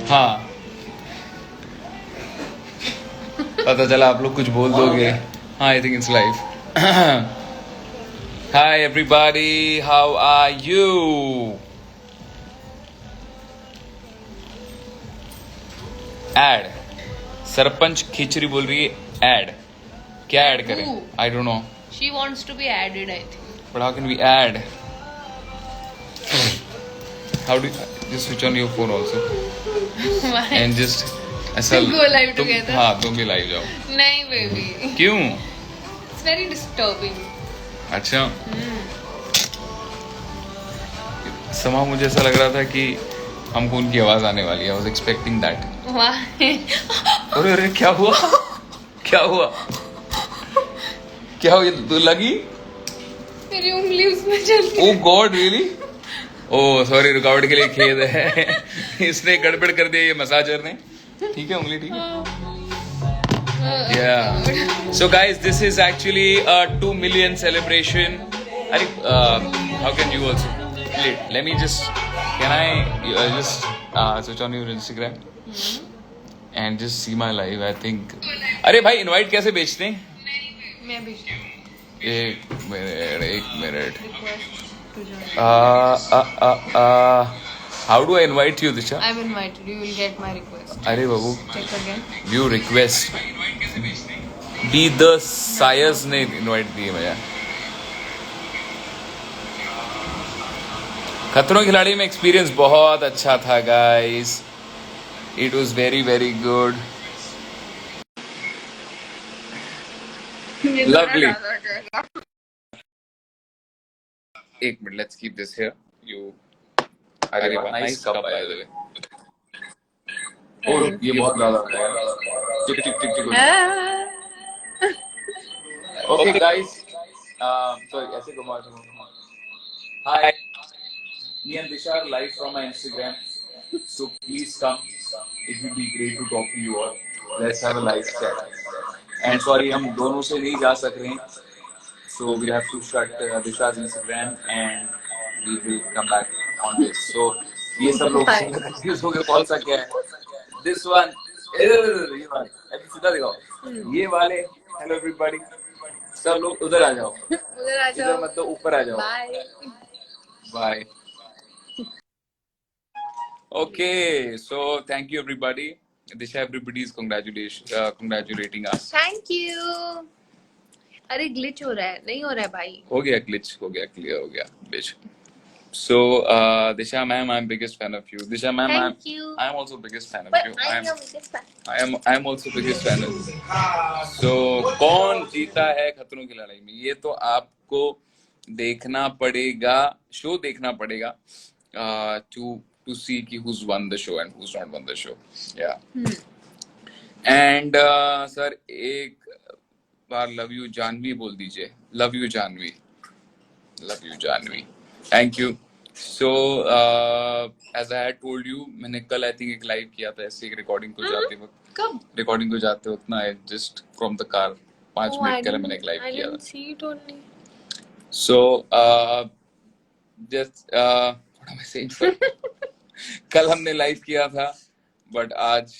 हाँ, पता चला आप लोग कुछ बोल दोगे. हाँ, I think it's live. Hi everybody, how are you? Add. Sarpanch खिचड़ी बोल रही है add. क्या add करें? I don't know. She wants to be added, I think. But how can we add? How do you, just switch on your phone also Why? and just ऐसा Go live together. हाँ तुम भी live जाओ. नहीं baby. क्यों? It's very disturbing. अच्छा. समा मुझे ऐसा लग रहा था कि हमको उनकी आवाज आने वाली है. I was expecting that. Why? अरे अरे क्या हुआ? क्या हुआ? क्या हुआ? तो लगी? मेरी उंगली उसमें चल गई. Oh God, really? Oh sorry, रुकावट के लिए खेद है. इसने गड़बड़ कर दिया ये मसाजर ने. ठीक है, उंगली ठीक है. Yeah. So guys, this is actually a 2 million celebration. How can you also? Let me just. Can I just switch on your Instagram and just see my live? I think. अरे भाई invite कैसे बेचते हैं? मैं भी. एक minute. Request to join. How do I invite you, Disha? I've invited you. You will get my request. अरे बाबू. Check again. View request. Be the Sayers ने इनवाइट दिए मुझे. खतरों के खिलाड़ी में एक्सपीरियंस बहुत अच्छा था guys. It was very very good. Lovely. एक minute, let's keep this here. You. अरे वाह, nice cup by the way. और ये बहुत ज्यादा है. टिक टिक टिक टिक. Okay guys, sorry, ऐसे घुमा. Hi, me and Disha are live from my Instagram, so please come. It would be great to talk to you all. Let's have a live chat. And sorry, हम दोनों से नहीं जा सक रहे हैं, so we have to shut Disha's Instagram and we will come back on this. So ये सब लोग confused हो गए कौन सा क्या है. This one, ये वाले, अभी सीधा दिखाओ. ये वाले, hello everybody. सब लोग उधर आ जाओ. उधर आ जाओ. इधर मतलब ऊपर आ जाओ. Bye. Bye. Okay, so thank you everybody. Disha, everybody is congratulating us. Thank you. अरे ग्लिच हो रहा है. नहीं हो रहा है भाई. हो गया glitch, हो गया, clear हो गया glitch. So Disha ma'am, I'm biggest fan of you. Disha ma'am, Thank you. I'm also biggest fan of But you. I'm your biggest fan. I'm also biggest fan of you. So कौन जीता है खतरों की लड़ाई में, ये तो आपको देखना पड़ेगा, शो देखना पड़ेगा to see कि who's won the show and who's not won the show. Yeah. And sir एक बार love you जानवी बोल दीजिए. Love you Janvi. Love you Janvi. Thank you. So as I had told you, मैंने कल I think एक live किया था ऐसे एक रिकॉर्डिंग को जाते वक्त. कब? रिकॉर्डिंग को जाते वक्त ना, just from the car 5 minute पहले मैंने एक लाइव I किया didn't था. see it only. So just what am I saying sir? कल हमने लाइव किया था, बट आज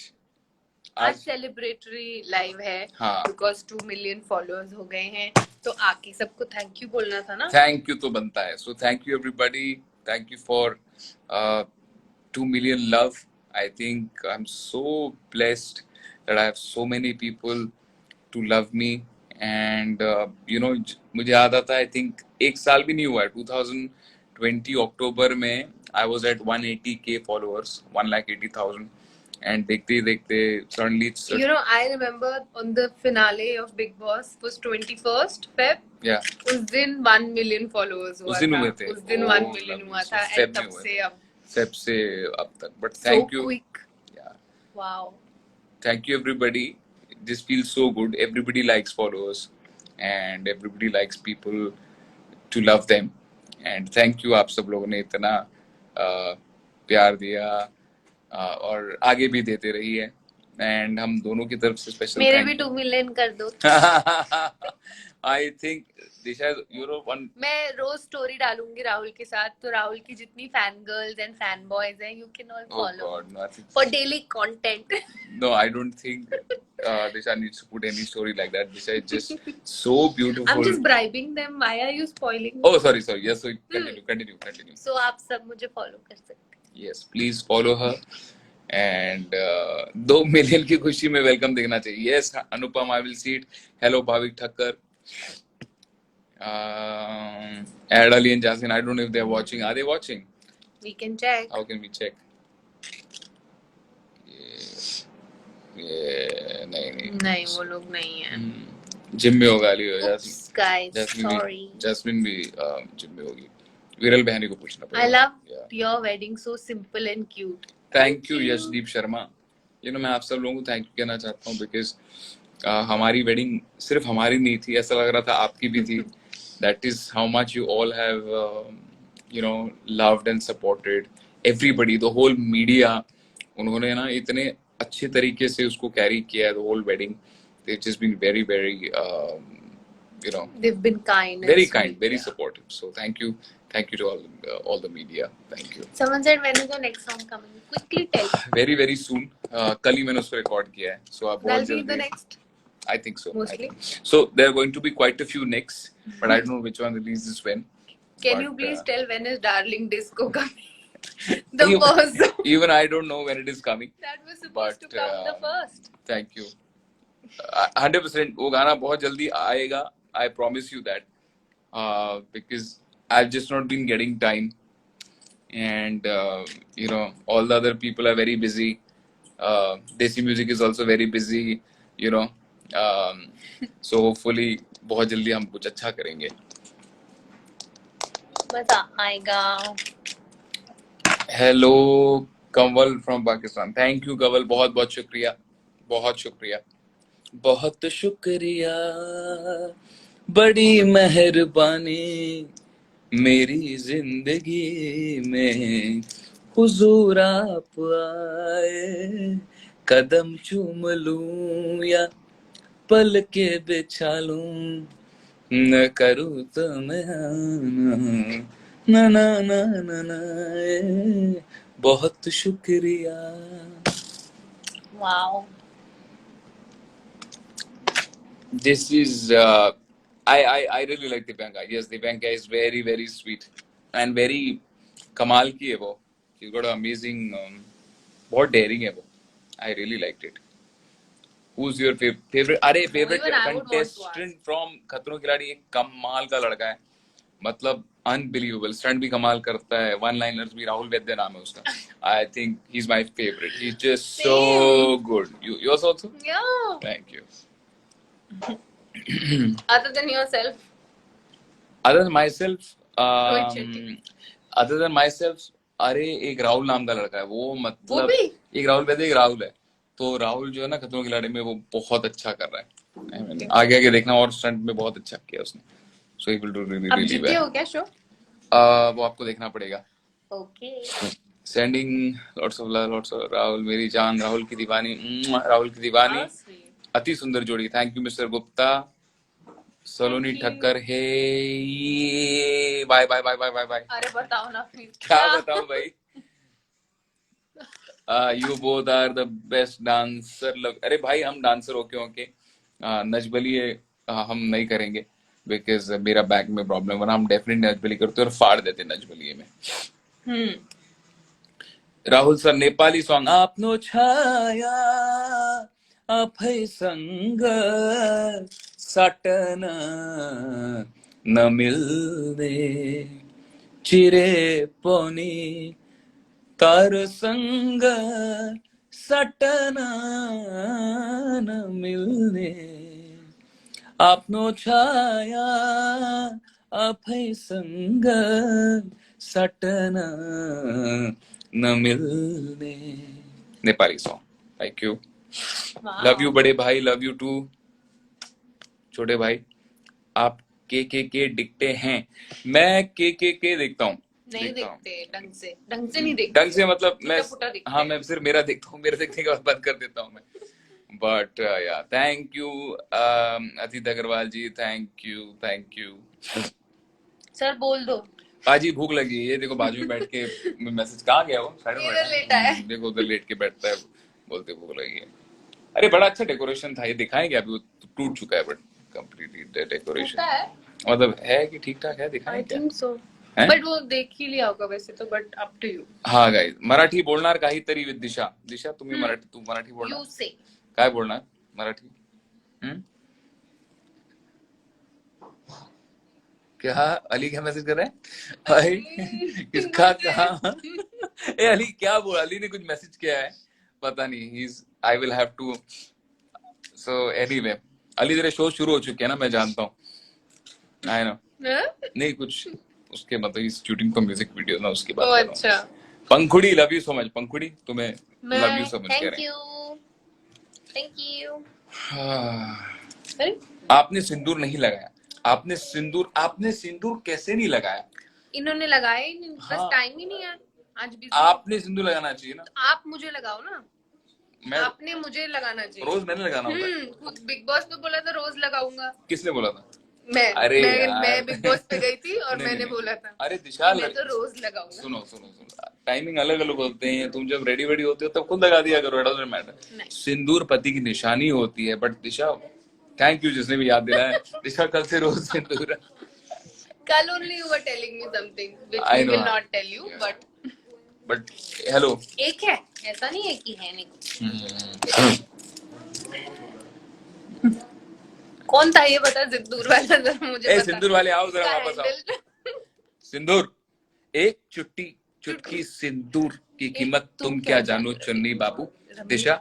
सेलिब्रेटरी लाइव है. हाँ. बिकॉज 2 मिलियन फॉलोअर्स हो गए हैं, तो आके सबको थैंक यू बोलना था ना. थैंक यू तो बनता है. So thank you everybody. Thank you for 2 million love. I think I am so blessed that I have so many people to love me. And you know मुझे याद आता है, आई थिंक एक साल भी नहीं हुआ है, 2020 अक्टूबर में I was at 180k followers, 1,80,000, and देखते ही देखते suddenly You know, I remember on the finale of Big Boss was 21st Feb. Yeah. उस दिन 1 million followers हुआ उस दिन था. हुए थे. उस दिन 1 million हुआ था. Feb and तब से अब. Feb से अब तक. But thank you. So quick. Yeah. Wow. Thank you everybody. This feels so good. Everybody likes followers, and everybody likes people to love them. And thank you आप सब लोगों ने इतना प्यार दिया और आगे भी देते रहिए. एंड हम दोनों की तरफ से स्पेशल मेरे भी 2 मिलियन कर दो. I think Disha, you're one. मैं रोज स्टोरी डालूंगी राहुल के साथ, तो राहुल की जितनी fan girls and fan boys हैं, you can all Oh follow God, no, I think, for daily content. no, I don't think Disha needs to put any story like that. Disha is just so I'm beautiful. just bribing them. Why are you spoiling? Oh, sorry. Yes, so continue. So आप सब मुझे follow कर सकते हैं. Yes, please follow her. And 2 million की खुशी में welcome देखना चाहिए. Yes, Anupam, I will see it. Hello, Bhavik Thakkar. Add Ali and Jasmine. I don't know if they are watching. Are they watching? We can check. How can we check? ये नहीं वो लोग नहीं है. जिम में होगा Ali. Oops, guys, sorry. Jasmine भी gym में होगी. विरल बहनी को पूछना पड़ेगा. I love your wedding, so simple and cute. Thank you Yashdeep Sharma. मैं आप सब लोगों को थैंक यू कहना चाहता हूँ बिकॉज हमारी वेडिंग सिर्फ हमारी नहीं थी, ऐसा लग रहा था आपकी भी थी. That is how much you all have loved and supported everybody, the whole media. उन्होंने ना इतने अच्छे तरीके से उसको कैरी किया, the whole wedding. They've just been very They've been kind. Very and kind, sweet, very yeah. supportive. So thank you to all the media. Thank you. Someone said, when is your next song coming? Quickly tell. Very soon. कल ही मैंने उसको record किया है. So आप बहुत That'll be जल्दी. the next. I think so. Mostly. So there are going to be quite a few next, but I don't know which one releases when. Can But, you please tell when is Darling Disco coming? Even- first song. Even I don't know when it is coming. That was supposed to come the first. Thank you. 100% वो गाना बहुत जल्दी आएगा. I promise you that. Because I've just not been getting time, and all the other people are very busy. Desi Music is also very busy. So hopefully बहुत जल्दी हम कुछ अच्छा करेंगे. मजा आएगा. Hello Kanwal from Pakistan. Thank you Kanwal, बहुत शुक्रिया. बहुत शुक्रिया, बड़ी मेहरबानी मेरी जिंदगी में हुजूर आप आए. कदम चूम लूं या पल के बिछा लूं, न करूं तो मैं ना. बहुत शुक्रिया. Wow. This is I really like Dipanka. Yes, Dipanka is very sweet and very कमाल की है वो. She's got an amazing बहुत daring है वो. I really liked it. Who's your favorite? अरे favorite Even I would want to contestant from खतरों के खिलाड़ी. एक कमाल का लड़का है, मतलब unbelievable. स्टंट भी कमाल करता है, वन लाइनर्स भी. राहुल वैद्य नाम है उसका. I think he's my favorite. He's just so good. Yours also? Yeah. Thank you. Other than yourself. Other than myself, Rohit Shetty. अरे एक राहुल नाम का लड़का है वो, मतलब वो भी? एक राहुल वैद्य, एक राहुल है. तो राहुल जो है ना खतरों के खिलाड़ी में वो बहुत अच्छा कर रहा है. आगे देखना, और स्टंट में बहुत अच्छा किया उसने. So he will do really अब really जीते well. हो क्या शो? वो आपको देखना पड़ेगा. Okay. Sending lots of love, lots of Rahul मेरी जान, राहुल की दीवानी. राहुल की दीवानी. How sweet. अति सुंदर जोड़ी. Thank you mister Gupta. Saloni Thakkar. Hey bye. अरे बताओ ना प्लीज. क्या बताओ भाई. You both are the best dancer. अरे भाई हम डांसर होके नजबली हम नहीं करेंगे बिकॉज मेरा बैक में प्रॉब्लम है, वरना हम डेफिनेटली नजबली करते और फाड़ देते नजबली में. Rahul sir Nepali song. आपनो छाया आफै संग सटन नमिल्ने चिरे पनि तारो संग सटन नमिल्ने. आफ्नो छाया आफै संग सटन नमिल्ने. Nepali song. Thank you. Wow. Love you बड़े भाई. लव यू टू छोटे भाई. आप के दिखते हैं. मैं के देखता हूँ. नहीं देखते ढंग से नहीं देखते. ढंग से मतलब मैं, टूटा-फूटा दिखते हाँ हैं. मैं सिर्फ मेरा देखता हूँ. मेरे देखने के बाद बंद कर देता हूँ मैं. But yeah thank you Atith Agarwal ji, thank you. Sir बोल दो। पाजी भूख लगी है, ये देखो बाजू में बैठ के मैसेज, कहाँ गया वो, साइड में इधर बैठा लेटा है। देखो उधर लेट के बैठता है, बोलते भूख लगी है। अरे बड़ा अच्छा डेकोरेशन था, ये दिखाएंगे अभी, वो टूट चुका है बट कंप्लीटली डेकोरेशन मतलब है कि ठीक ठाक है, दिखाएं आई क्या थिंक सो, है? बट वो देख ही लिया होगा वैसे तो, बट अप टू यू। हा गाईज, मराठी बोलणार काहीतरी विथ दिशा। दिशा तुम्ही मराठी, तू मराठी बोलणार, यू से काय बोलणार मराठी? क्या अली क्या मैसेज कर रहा है भाई? किसका कहा? ए अली क्या बोला, अली ने कुछ मैसेज किया है, पता नहीं, he is, I will have to, so anyway Ali तेरे शो शुरू हो चुके हैं ना, मैं जानता हूँ, आई नो। नहीं कुछ उसके मतलब इस शूटिंग पर म्यूजिक वीडियो ना, उसकी बात कर रहा हूँ। अच्छा, पंखुड़ी लव यू सो मच, पंखुड़ी तुम्हें लव यू सो मच कह थैंक रहे हैं। You, thank you. हाँ। आपने सिंदूर नहीं लगाया, आपने सिंदूर कैसे नहीं लगाया? इन्होंने लगाया ही नहीं, बस हाँ। टाइम ही नहीं है आज भी। आपने सिंदूर लगाना चाहिए ना, आप मुझे लगाओ ना, मैं आपने मुझे लगाना चाहिए। रोज मैंने लगाना होता है। खुद बिग बॉस पे बोला था रोज लगाऊंगा। किसने बोला था? मैं अरे यार। मैं बिग बॉस पे गई थी और नहीं, मैंने नहीं, बोला था अरे दिशा मैं तो रोज लगाऊंगा। सुनो, टाइमिंग अलग अलग होते हैं, तुम जब रेडी वेडी होते हो तब खुद लगा दिया करो, इट डजंट मैटर। सिंदूर पति की निशानी होती है, बट दिशा थैंक यू जिसने भी याद दिलाया, दिशा कल से रोज सिंदूर। कल only you were telling me something which I we know. Will not tell you, but hello, एक है, ऐसा नहीं है कि है नहीं। कौन था ये बता, सिंदूर वाला जरा मुझे बता। सिंदूर वाले आओ जरा वापस आओ। सिंदूर, एक चुटकी सिंदूर की कीमत तुम क्या जानो चन्नी बाबू। दिशा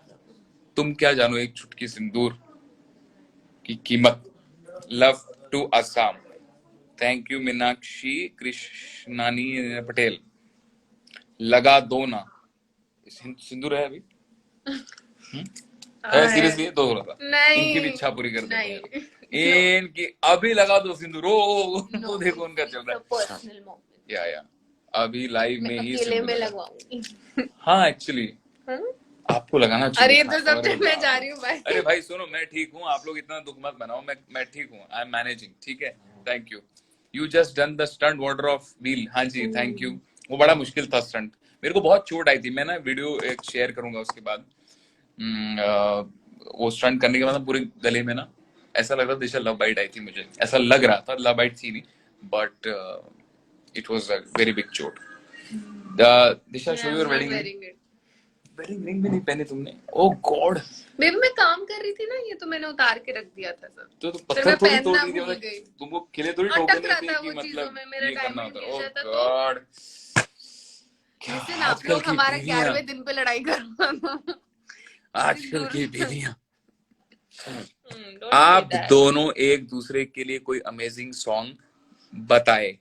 तुम क्या जानो एक चुटकी सिंदूर की कीमत। Love to Assam, thank you Meenakshi Krishnani Patel. लगा दो ना, सिंदूर है अभी? है सीरियसली? तो हो रहा था, इनकी भी इच्छा पूरी कर देंगे, इनकी अभी लगा दो सिंदूर। वो देखो उनका चल रहा है, या अभी लाइव में ही अकेले में लगवाऊंगी। हाँ एक्चुअली आपको लगाना चाहिए। अरे तो सब मैं जा रही हूँ भाई। अरे भाई सुनो, मैं ठीक हूँ, आप लोग इतना दुख मत बनाओ, मैं ठीक हूँ, आई एम मैनेजिंग, ठीक है, thank you. You just done the stunt water of wheel, हाँ जी थैंक यू। वो बड़ा मुश्किल था स्टंट, मेरे को बहुत चोट आई थी, मैं ना वीडियो एक शेयर करूंगा उसके बाद। वो स्टंट करने के बाद पूरे गले में ना ऐसा लग रहा था दिशा लव बाइट आई थी, मुझे ऐसा लग रहा था, लव बाइट थी नहीं, but it was a very big चोट। दिशा शो योर वेडिंग रिंग भी नहीं पहने तुमने, ओह गॉड। बेबी मैं काम कर रही थी ना, ये तो मैंने उतार के रख दिया था सब। तो पत्थर थोड़ी तोड़ दी थी, तुमको किले थोड़ी ठोकने थे कि मतलब ये करना होता है। ओह गॉड, आप लोग हमारा 11वें दिन पे लड़ाई करो। आजकल की बीवियां। आप दोनों एक दूसरे के लिए कोई अमेजिंग सॉन्ग बताए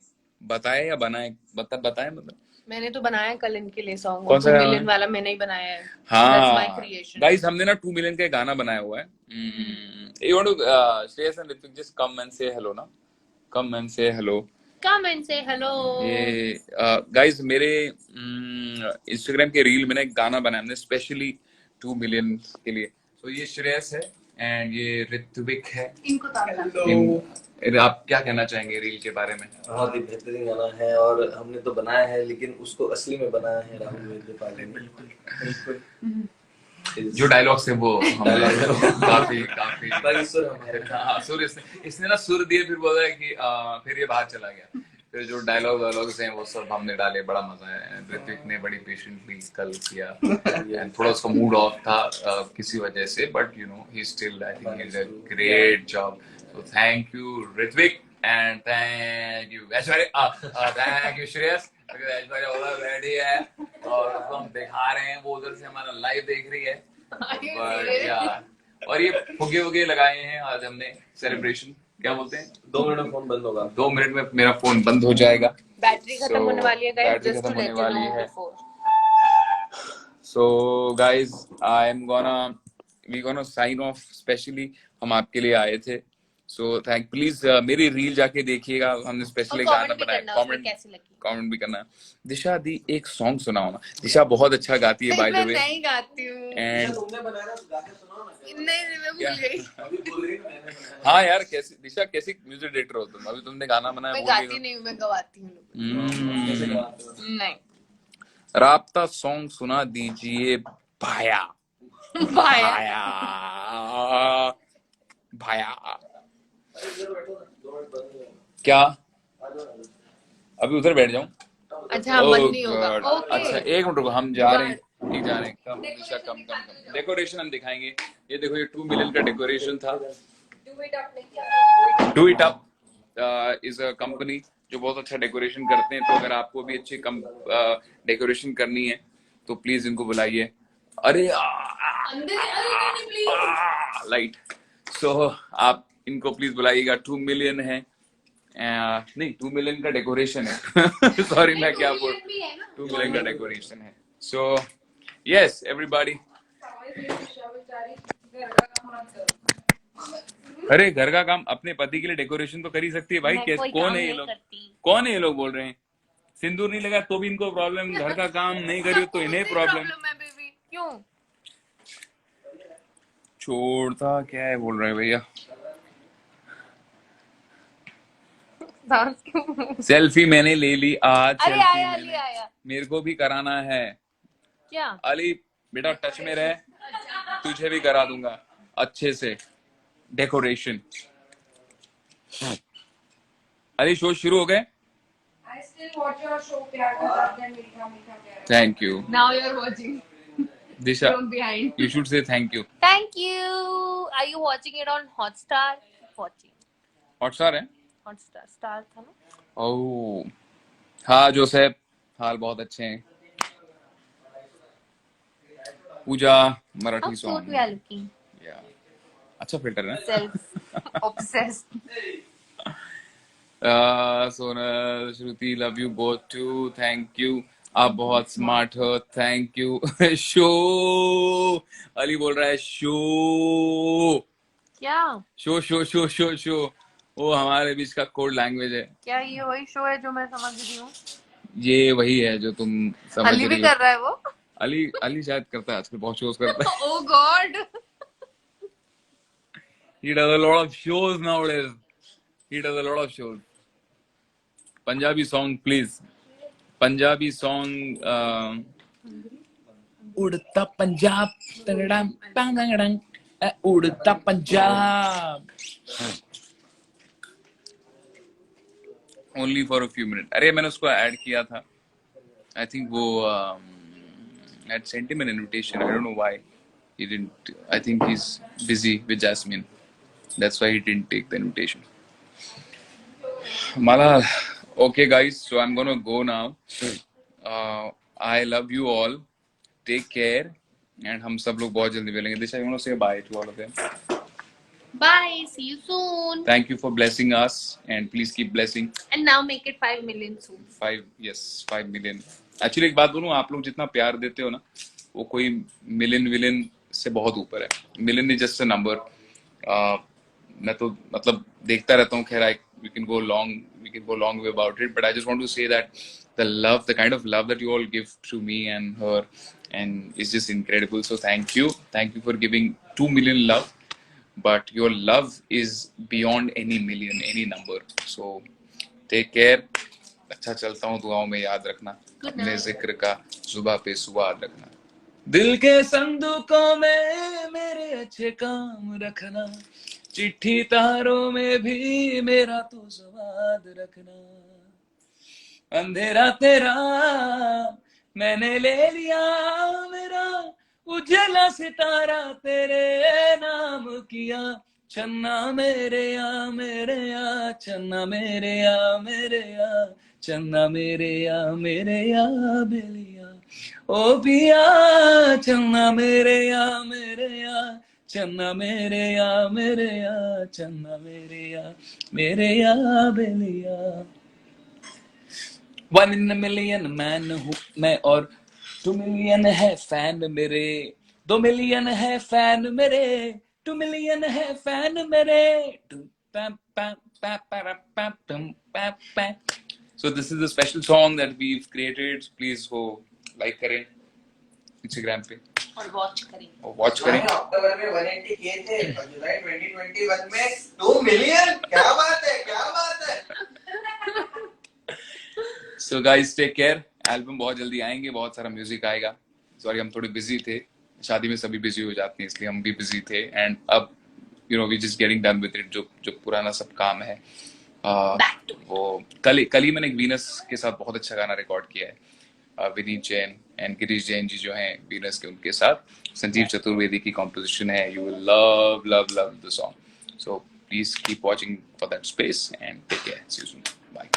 या बनाए, बताए मतलब। मैंने तो बनाया कल इनके लिए सॉन्ग, 2 मिलियन वाला मैंने ही बनाया है। हाँ गाइस, हमने ना 2 मिलियन का गाना बनाया हुआ है। You want to Shreyas and Hrithik just come and say hello ना, come and say hello, come and say hello. ये गाइस मेरे इंस्टाग्राम के रील में ना एक गाना बनाया हमने स्पेशली 2 मिलियन के लिए। तो ये श्रेयस है एंड ये ऋत्विक है। आप क्या कहना चाहेंगे रील के बारे में? बहुत ही बेहतरीन गाना है और हमने तो बनाया है, लेकिन उसको असली में बनाया है राहुल वेदपाल ने। बिल्कुल जो डायलॉग्स है वो काफी सुर हमारे, हाँ सुर इसने ना सुर दिए, फिर बोला है कि फिर ये बाहर चला गया, फिर जो डायलॉग्स हैं वो सब हमने डाले, बड़ा मजा है। ऋत्विक ने बड़ी पेशेंटली कल किया, थोड़ा उसका मूड ऑफ था किसी वजह से, but you know he still I think he is a great job. So thank you Ritvik and thank you thank you Shreyas, Aishwarya उधर रेडी है और उसको हम दिखा रहे हैं, वो उधर से हमारा लाइव देख रही है। But yeah, और ये फुगे वुगे लगाए हैं आज हमने, सेलिब्रेशन क्या बोलते हैं। 2 मिनट में फोन बंद होगा, 2 मिनट में मेरा फोन बंद हो जाएगा, बैटरी खत्म होने वाली है guys, बैटरी खत्म होने वाली है। So guys, we gonna sign off, specially हम आपके लिए आए थे सो थैंक प्लीज मेरी रील जाके देखिएगा, हमने और स्पेशली गाना कमेंट भी बनाया, करना उसमें कमेंट कैसी लगी। कमेंट भी करना। दिशा दी एक सॉन्ग सुनाओ ना, दिशा बहुत अच्छा गाती है बाय द मैं वे। नहीं गाती हूँ। एंड तुमने बनाया ना तो गा के सुनाओ ना। नहीं मैं भूल गई। अभी बोल रही ना मैंने बनाया। हाँ यार, कैसी दिशा, कैसी म्यूजिक डायरेक्टर हो तुम, अभी तुमने गाना बनाया मैं बोल रही गाती नहीं हूँ, मैं गवाती हूँ। कैसे हो। गाते हो? नहीं। राब्ता सॉन्ग सुना दीजिए भाया। भाया। भाया भाया। अरे इधर बैठो ना, 2 मिनट बंद हो जाओ। क्या आ जाओ, आ जाओ। अभी उधर बैठ जाऊं? अच्छा ओह बंद नहीं होगा। गॉड। ओके। अच्छा एक मिनट रुको, हम जा रहे हैं, ठीक जा रहे हैं। कम दिशा, कम कम कम डेकोरेशन हम दिखाएंगे। ये देखो, ये 2 मिलियन का डेकोरेशन था। Do it up is a company जो बहुत अच्छा डेकोरेशन करते हैं, तो अगर आपको भी अच्छी डेकोरेशन करनी है तो प्लीज इनको बुलाइए। अरे लाइट। सो आप इनको प्लीज बुलाइएगा। 2 मिलियन है, नहीं 2 मिलियन का डेकोरेशन है। सॉरी मैं क्या बोल, 2 मिलियन का डेकोरेशन है। So yes everybody. अरे घर का काम अपने पति के लिए डेकोरेशन तो कर ही सकती है भाई। कैसे, कौन है ये लोग, कौन है ये लोग बोल रहे हैं? सिंदूर नहीं लगा तो भी इनको प्रॉब्लम, घर का काम नहीं करी तो इन्हें प्रॉब्लम। क्यों? छोड़ता क्या है बोल रहे हैं भैया। सेल्फी मैंने ले ली आज, अरे सेल्फी आया, मैंने, अली आया। मेरे को भी कराना है। क्या? अली बेटा टच में रहे, तुझे भी करा दूंगा अच्छे से डेकोरेशन। अली शो शुरू हो गए? I still watch your show, प्यार का साथ मीठा मीठा प्यार। Thank you Now you're watching Disha, from behind. You should say thank you. Thank you. Are you watching it on Hotstar? Watching Hotstar है? Hotstar. Star था ना? ओह हाँ जोसेफ, हाल बहुत अच्छे हैं। Pooja How Marathi cute song, we are looking. अच्छा filter है। Self obsessed. Sonal Shruti love you both too, thank you, आप बहुत स्मार्ट हो, थैंक यू। शो अली बोल रहा है शो क्या? Show show show show show, वो हमारे बीच का कोड लैंग्वेज है। क्या ये वही शो है जो मैं समझ रही हूँ? ये वही है जो तुम समझ अली भी रही हो। कर रहा है वो? अली शायद करता है आजकल, बहुत शोज करता है। Oh God. He does a lot of shows nowadays. He does a lot of shows. Punjabi song, please. Punjabi song. उड़ता पंजाब, तगड़म पंगड़म, उड़ता Punjab. Only for a few minutes. अरे मैंने उसको ऐड किया था. I think वो had sent him an invitation. I don't know why he didn't. I think he's busy with Jasmine. That's why he didn't take the invitation. Malal, okay guys, so I'm gonna go now. I love you all. Take care. And हम सब लोग बहुत जल्दी मिलेंगे. Disha, you want to say bye to all of them? Bye. See you soon. Thank you for blessing us, and please keep blessing. And now make it 5 million soon. 5 million. Actually एक बात बोलूं, आप लोग जितना प्यार देते हो ना, वो कोई मिलियन से बहुत ऊपर है. Million is just a number. मैं तो मतलब देखता रहता हूँ. खैर we can go long way about it, but I just want to say that the kind of love that you all give to me and her, and is just incredible. So thank you for giving 2 million love, but your love is beyond any million, any number. So take care. अच्छा चलता हूँ, दुआओं में याद रखना, अपने जिक्र का सुबह पे सुवाद रखना, दिल के संदूकों में मेरे अच्छे काम रखना, चिट्ठी तारों में भी मेरा तो स्वाद रखना, अंधेरा तेरा मैंने ले लिया मेरा, उजला सितारा तेरे नाम किया, चन्ना मेरे या चन्ना मेरे या चन्ना मेरे या बेलिया, ओ पिया चन्ना मेरे या चन्ना मेरे या चन्ना मेरे या बेलिया. 1 in a million मैन हूँ मैं, और 2 मिलियन है फैन मेरे, 2 मिलियन है फैन मेरे, 2 मिलियन है फैन मेरे, So this is the special song that we've created. Please go like करें Instagram पे और वॉच करें. और watch करें. अक्टूबर में 180 किए थे और जुलाई 2021 में 2 मिलियन. क्या बात है, क्या बात है. So guys, take care. Album बहुत जल्दी आएंगे, बहुत सारा म्यूजिक आएगा. सॉरी हम थोड़े बिजी थे, शादी में सभी बिजी हो जाते हैं, इसलिए हम भी बिजी थे. एंड अब you know we just getting done with it. जो पुराना सब काम है वो कल ही मैंने एक वीनस के साथ बहुत अच्छा गाना रिकॉर्ड किया है. विनीत जैन एंड गिरीश जैन जी जो हैं वीनस के, उनके साथ संजीव चतुर्वेदी की कॉम्पोजिशन है. You will love love love the song. So please keep watching for that space and take care. See you soon. Bye.